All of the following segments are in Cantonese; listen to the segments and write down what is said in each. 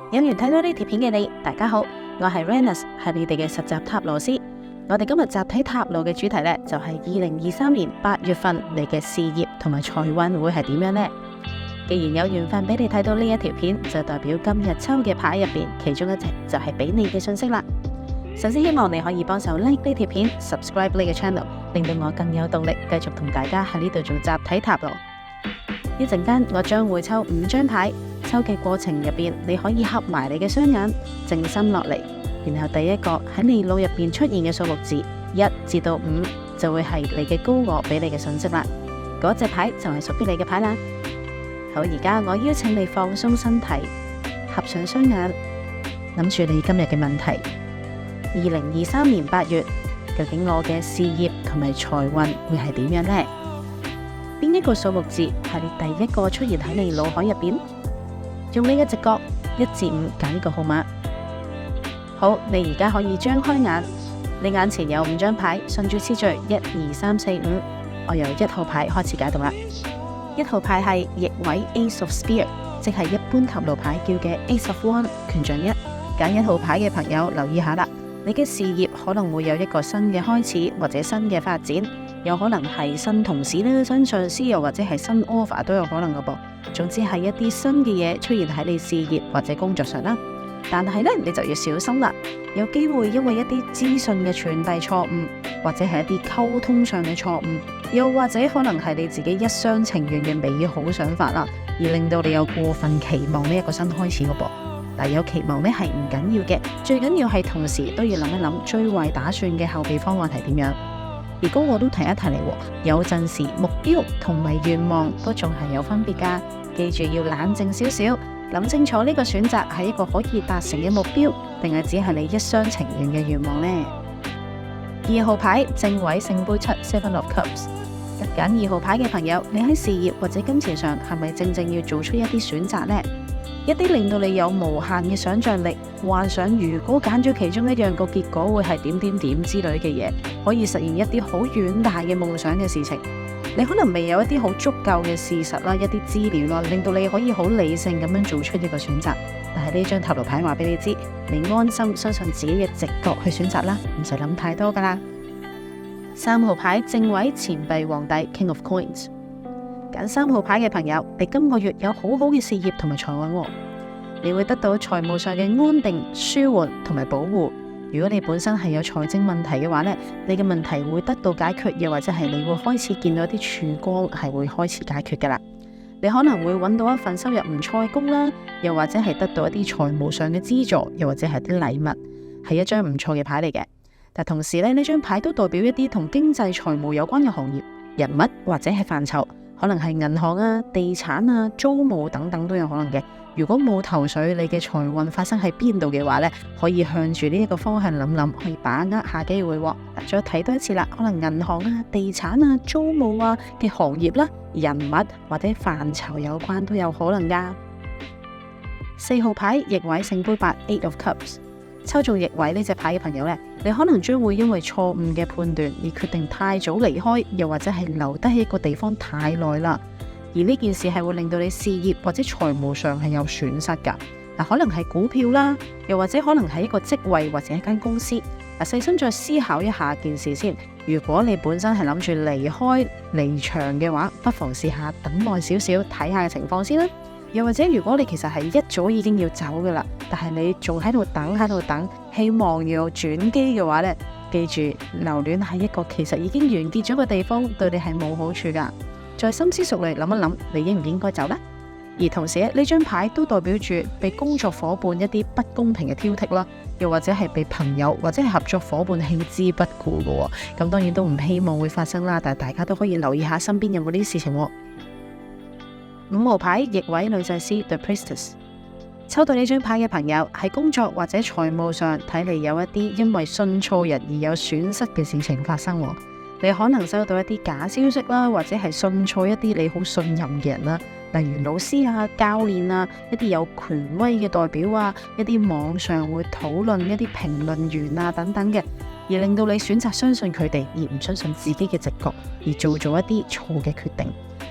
有緣睇到呢條片嘅你，大家好，我係 Renus， 係你哋嘅實習塔羅師。我哋今日集體塔羅嘅主題呢，就係2023年8月份你嘅事業同埋財運會係點樣呢？既然有緣分俾你睇到呢一條片，就代表今日抽嘅牌入邊其中一隻就係俾你嘅信息啦。首先希望你可以幫手 like 呢條片 ，subscribe 呢個 channel， 令到我更有動力繼續同大家喺呢度做集體塔羅。一陣間我將會抽5張牌，抽嘅過程入邊你可以合埋你嘅雙眼，靜心落嚟，然後第一個喺你腦入邊出現嘅數目字1至到5就會係你嘅高我俾你嘅信息啦。嗰隻牌就係屬於你嘅牌啦。好，而家我邀請你放鬆身體，合上雙眼，諗住你今日嘅問題。2023年8月，究竟我嘅事業同埋財運會係點樣呢？邊一個數目字係你第一個出現喺你腦海入邊？用你嘅直覺1至5揀一個號碼。好，你而家可以張開眼，你眼前有5張牌，順住次序1、2、3、4、5，我由1號牌開始解讀啦。1號牌係逆位 Ace of Spear， 即係一般塔羅牌叫嘅 Ace of Wands， 權杖1。揀1號牌嘅朋友留意下啦，你嘅事業可能會有一個新嘅開始或者新嘅發展，有可能係新同事啦、新上司，又或者係新 offer 都有可能嘅噃。總之係一啲新嘅嘢出現喺你事業或者工作上啦。但係呢，你就要小心啦，有機會因為一啲資訊嘅傳遞錯誤，或者係一啲溝通上嘅錯誤，又或者可能係你自己一廂情願嘅美好想法啦，而令到你有過分期望呢一個新開始嘅噃。但有期望呢係唔緊要嘅，最緊要係同時都要諗一諗最壞打算嘅後備方案係點樣。如果我都提一提你，有陣時目標同埋願望都仲係有分別噶，記住要冷靜少少，諗清楚呢個選擇係一個可以達成嘅目標，定係只係你一廂情願嘅願望呢？2號牌正位聖杯7 Seven of Cups， 揀2號牌嘅朋友，你喺事業或者金錢上係咪正要做出一啲選擇呢？一啲令到你有無限嘅想象力，幻想如果揀咗其中一樣，個結果會係點之類嘅嘢，可以實現一啲好遠大嘅夢想嘅事情。你可能未有一啲好足夠嘅事實啦，一啲資料啦，令到你可以好理性咁樣做出一個選擇。但係呢張塔羅牌話俾你知，你安心相信自己嘅直覺去選擇啦，唔使諗太多噶啦。3號牌正位錢幣皇帝 King of Coins， 揀3號牌嘅朋友，你今個月有好好嘅事業同埋財運，你會得到財務上嘅安定、舒緩同埋保護。如果你本身係有財政問題嘅話呢，你嘅問題會得到解決，又或者係你會開始見到一啲曙光，係會開始解決噶啦。你可能會揾到一份收入唔錯嘅工啦，又或者係得到一啲財務上嘅資助，又或者係啲禮物，係一張唔錯嘅牌嚟嘅。但同時呢張牌都代表一啲同經濟財務有關嘅行業、人物或者係範疇，可能係銀行啊、地產啊、租務等等都有可能嘅。如果冇頭緒，你嘅財運發生喺邊度嘅話呢，可以向住呢一個方向諗諗，可以把握下機會。再睇多一次啦，可能銀行啊、地產啊、租務啊嘅行業啦、人物或者範疇有關都有可能噶。4號牌逆位聖杯8 Eight of Cups， 抽中逆位呢隻牌嘅朋友呢，你可能將會因為錯誤嘅判斷而決定太早離開，又或者係留低喺一個地方太耐啦。而呢件事係會令到你事業或者財務上係有損失噶。可能係股票啦，又或者可能係一個職位或者一間公司。細心再思考一下件事先。如果你本身係諗住離場嘅話，不妨試下等耐少少，睇下嘅情況先啦。又或者如果你其實係一早已經要走噶啦，但係你仲喺度等，希望要轉機嘅話呢，記住留戀喺一個其實已經完結咗嘅地方，對你係冇好處噶。再深思熟慮諗一諗，你應唔應該走呢？而同時呢張牌都代表住被工作伙伴一啲不公平嘅挑剔啦，又或者係被朋友或者係合作伙伴棄之不顧嘅。咁當然都唔希望會發生啦，但係大家都可以留意下身邊有冇呢啲事情。5號牌逆位女祭司 The Priestess， 抽到呢張牌嘅朋友喺工作或者財務上睇嚟有一啲因為信錯人而有損失嘅事情發生。你可能收到一啲假消息啦，或者係信錯一啲你好信任嘅人啦，例如老師啊、教練啊、一啲有權威嘅代表啊、一啲網上會討論一啲評論員啊等等嘅，而令到你選擇相信佢哋，而唔相信自己嘅直覺，而做咗一啲錯嘅決定。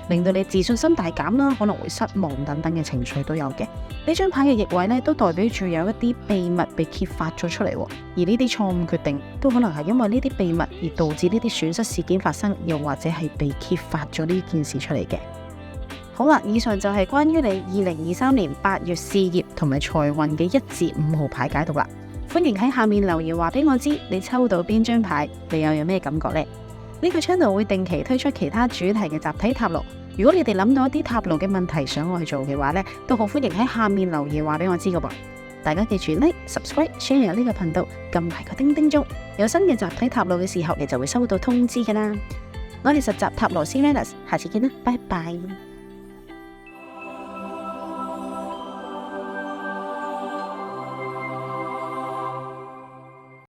令到你自信心大減啦，可能會失望等等嘅情緒都有嘅。呢張牌嘅逆位呢，都代表住有一啲秘密被揭發咗出嚟，而呢啲錯誤決定都可能係因為呢啲秘密而導致呢啲損失事件發生，又或者係被揭發咗呢件事出嚟嘅。好啦，以上就係關於你2023年8月事業同埋財運嘅1至5號牌解讀啦。歡迎喺下面留言話俾我知你抽到邊張牌，你又有咩感覺呢？呢個 channel 會定期推出其他主題嘅集體塔羅。如果你哋諗到一啲塔羅嘅問題想我去做嘅話呢，都好歡迎喺下面留言話俾我知噶噃。大家記住 like、subscribe、share 呢個頻道，撳埋個叮叮鐘，有新嘅集體塔羅嘅時候，你就會收到通知噶啦。我哋實習塔羅師 Venus，下次見啦，拜拜。